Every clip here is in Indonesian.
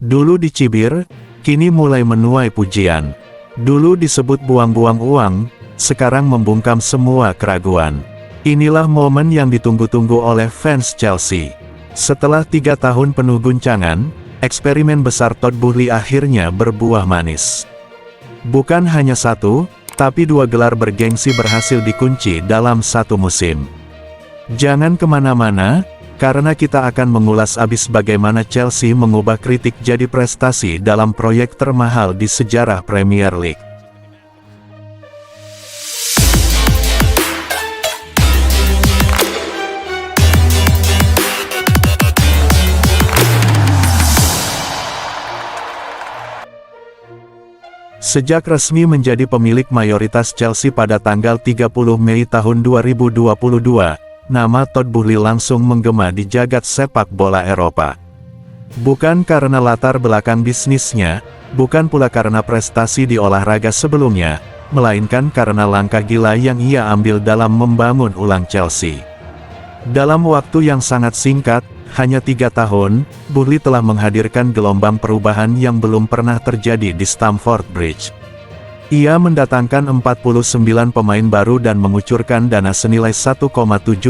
Dulu dicibir, kini mulai menuai pujian. Dulu disebut buang-buang uang, sekarang membungkam semua keraguan. Inilah momen yang ditunggu-tunggu oleh fans Chelsea. Setelah 3 tahun penuh guncangan, eksperimen besar Todd Boehly akhirnya berbuah manis. Bukan hanya satu, tapi 2 gelar bergengsi berhasil dikunci dalam satu musim. Jangan kemana-mana, karena kita akan mengulas abis bagaimana Chelsea mengubah kritik jadi prestasi dalam proyek termahal di sejarah Premier League. Sejak resmi menjadi pemilik mayoritas Chelsea pada tanggal 30 Mei tahun 2022, nama Todd Boehly langsung menggema di jagat sepak bola Eropa. Bukan karena latar belakang bisnisnya, bukan pula karena prestasi di olahraga sebelumnya, melainkan karena langkah gila yang ia ambil dalam membangun ulang Chelsea. Dalam waktu yang sangat singkat, hanya 3 tahun, Boehly telah menghadirkan gelombang perubahan yang belum pernah terjadi di Stamford Bridge. Ia mendatangkan 49 pemain baru dan mengucurkan dana senilai 1,7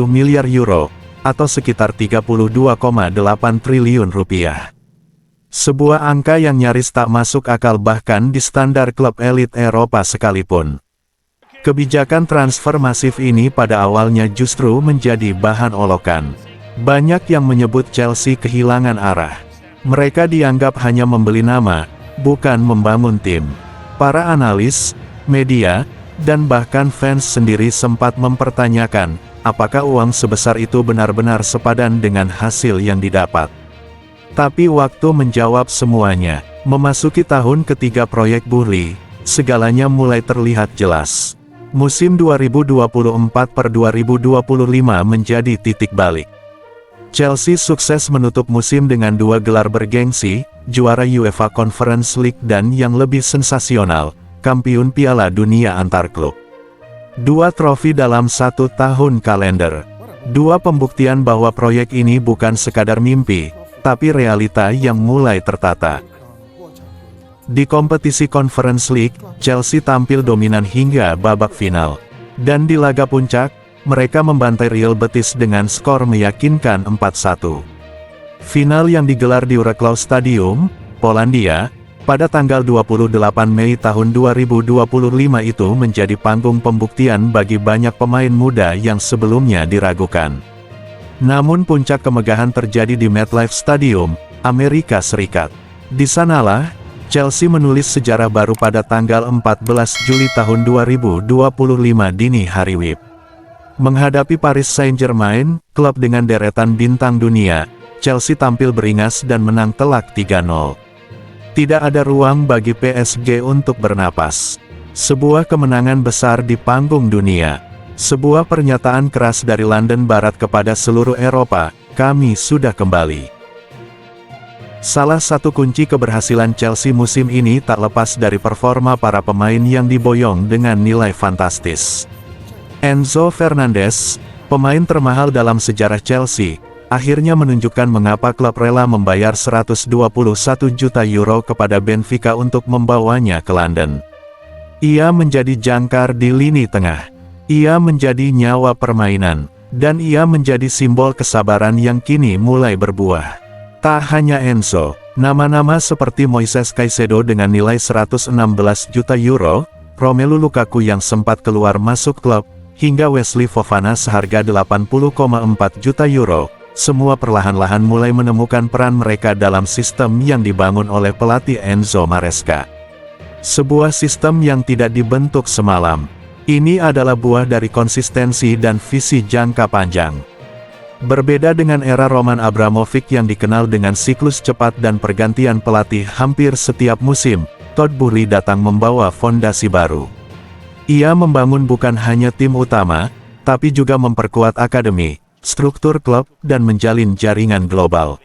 miliar euro, atau sekitar 32,8 triliun rupiah. Sebuah angka yang nyaris tak masuk akal bahkan di standar klub elit Eropa sekalipun. Kebijakan transfer masif ini pada awalnya justru menjadi bahan olokan. Banyak yang menyebut Chelsea kehilangan arah. Mereka dianggap hanya membeli nama, bukan membangun tim. Para analis, media, dan bahkan fans sendiri sempat mempertanyakan, apakah uang sebesar itu benar-benar sepadan dengan hasil yang didapat. Tapi waktu menjawab semuanya. Memasuki tahun ketiga proyek Boehly, segalanya mulai terlihat jelas. Musim 2024-2025 menjadi titik balik. Chelsea sukses menutup musim dengan 2 gelar bergengsi, juara UEFA Conference League dan yang lebih sensasional, kampiun Piala Dunia antar klub. 2 trofi dalam 1 tahun kalender. 2 pembuktian bahwa proyek ini bukan sekadar mimpi, tapi realita yang mulai tertata. Di kompetisi Conference League, Chelsea tampil dominan hingga babak final. Dan di laga puncak, mereka membantai Real Betis dengan skor meyakinkan 4-1. Final yang digelar di Wrocław Stadium, Polandia, pada tanggal 28 Mei tahun 2025 itu menjadi panggung pembuktian bagi banyak pemain muda yang sebelumnya diragukan. Namun puncak kemegahan terjadi di MetLife Stadium, Amerika Serikat. Di sanalah, Chelsea menulis sejarah baru pada tanggal 14 Juli tahun 2025 dini hari WIB. Menghadapi Paris Saint-Germain, klub dengan deretan bintang dunia, Chelsea tampil beringas dan menang telak 3-0. Tidak ada ruang bagi PSG untuk bernapas. Sebuah kemenangan besar di panggung dunia. Sebuah pernyataan keras dari London Barat kepada seluruh Eropa, kami sudah kembali. Salah satu kunci keberhasilan Chelsea musim ini tak lepas dari performa para pemain yang diboyong dengan nilai fantastis. Enzo Fernandez, pemain termahal dalam sejarah Chelsea, akhirnya menunjukkan mengapa klub rela membayar 121 juta euro kepada Benfica untuk membawanya ke London. Ia menjadi jangkar di lini tengah. Ia menjadi nyawa permainan. Dan ia menjadi simbol kesabaran yang kini mulai berbuah. Tak hanya Enzo, nama-nama seperti Moises Caicedo dengan nilai 116 juta euro, Romelu Lukaku yang sempat keluar masuk klub, hingga Wesley Fofana seharga 80,4 juta euro, semua perlahan-lahan mulai menemukan peran mereka dalam sistem yang dibangun oleh pelatih Enzo Maresca. Sebuah sistem yang tidak dibentuk semalam. Ini adalah buah dari konsistensi dan visi jangka panjang. Berbeda dengan era Roman Abramovich yang dikenal dengan siklus cepat dan pergantian pelatih hampir setiap musim, Todd Boehly datang membawa fondasi baru. Ia membangun bukan hanya tim utama, tapi juga memperkuat akademi, struktur klub, dan menjalin jaringan global.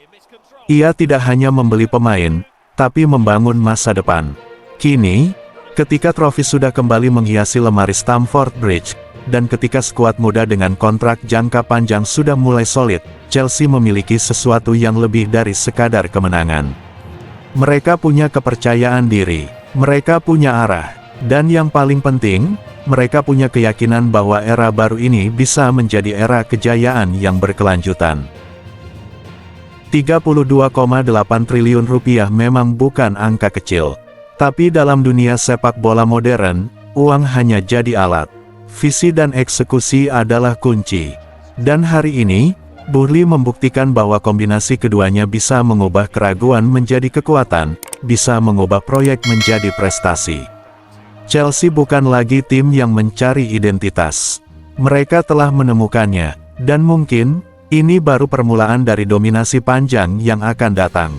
Ia tidak hanya membeli pemain, tapi membangun masa depan. Kini, ketika trofi sudah kembali menghiasi lemari Stamford Bridge, dan ketika skuad muda dengan kontrak jangka panjang sudah mulai solid, Chelsea memiliki sesuatu yang lebih dari sekadar kemenangan. Mereka punya kepercayaan diri, mereka punya arah, dan yang paling penting, mereka punya keyakinan bahwa era baru ini bisa menjadi era kejayaan yang berkelanjutan. 32,8 triliun rupiah memang bukan angka kecil. Tapi dalam dunia sepak bola modern, uang hanya jadi alat. Visi dan eksekusi adalah kunci. Dan hari ini, Buhli membuktikan bahwa kombinasi keduanya bisa mengubah keraguan menjadi kekuatan, bisa mengubah proyek menjadi prestasi. Chelsea bukan lagi tim yang mencari identitas. Mereka telah menemukannya, dan mungkin, ini baru permulaan dari dominasi panjang yang akan datang.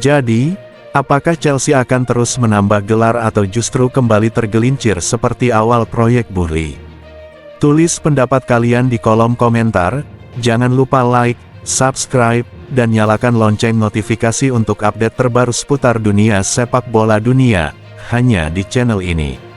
Jadi, apakah Chelsea akan terus menambah gelar atau justru kembali tergelincir seperti awal proyek Buhli? Tulis pendapat kalian di kolom komentar, jangan lupa like, subscribe, dan nyalakan lonceng notifikasi untuk update terbaru seputar dunia sepak bola dunia, hanya di channel ini.